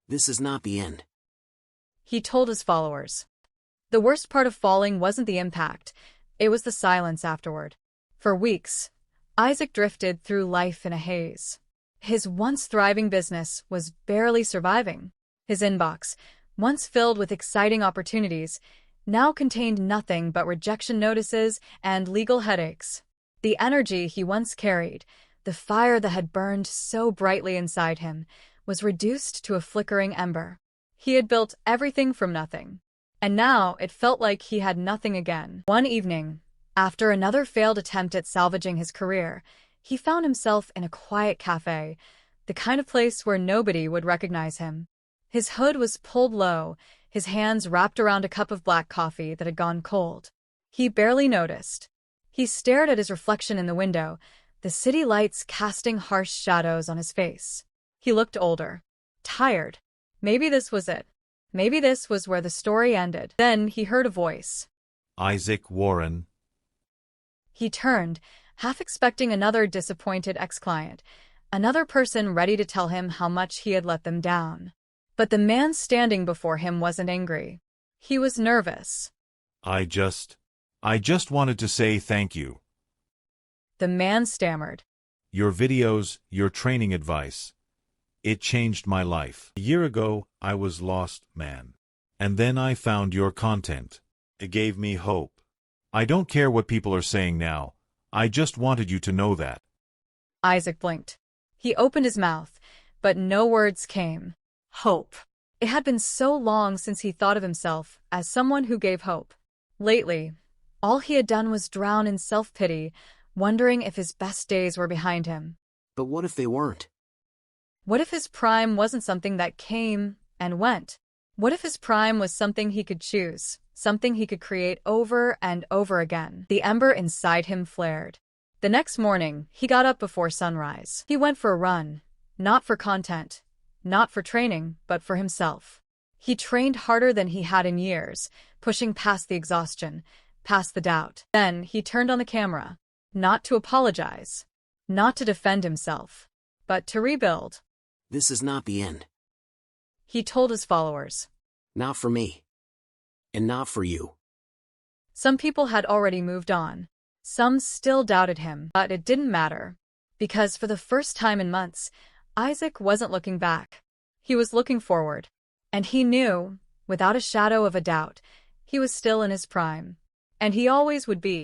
This is not the end. He told his followers. The worst part of falling wasn't the impact, it was the silence afterward. For weeks, Isaac drifted through life in a haze. His once thriving business was barely surviving. His inbox, once filled with exciting opportunities, now contained nothing but rejection notices and legal headaches. The energy he once carried, the fire that had burned so brightly inside him, was reduced to a flickering ember. He had built everything from nothing, and now it felt like he had nothing again. One evening, after another failed attempt at salvaging his career, he found himself in a quiet cafe, the kind of place where nobody would recognize him. His hood was pulled low, his hands wrapped around a cup of black coffee that had gone cold. He barely noticed. He stared at his reflection in the window, the city lights casting harsh shadows on his face. He looked older, tired. Maybe this was it. Maybe this was where the story ended. Then he heard a voice. Isaac Warren. He turned, half expecting another disappointed ex-client, another person ready to tell him how much he had let them down. But the man standing before him wasn't angry. He was nervous. I just wanted to say thank you. The man stammered. Your videos, your training advice. It changed my life. A year ago, I was lost, man. And then I found your content. It gave me hope. I don't care what people are saying now. I just wanted you to know that. Isaac blinked. He opened his mouth, but no words came. Hope. It had been so long since he thought of himself as someone who gave hope. Lately, all he had done was drown in self-pity, wondering if his best days were behind him. But what if they weren't? What if his prime wasn't something that came and went? What if his prime was something he could choose, something he could create over and over again? The ember inside him flared. The next morning, he got up before sunrise. He went for a run, not for content, not for training, but for himself. He trained harder than he had in years, pushing past the exhaustion, past the doubt. Then he turned on the camera, not to apologize, not to defend himself, but to rebuild. This is not the end. He told his followers. Not for me. And not for you. Some people had already moved on. Some still doubted him, but it didn't matter. Because for the first time in months, Isaac wasn't looking back. He was looking forward. And he knew, without a shadow of a doubt, he was still in his prime. And he always would be.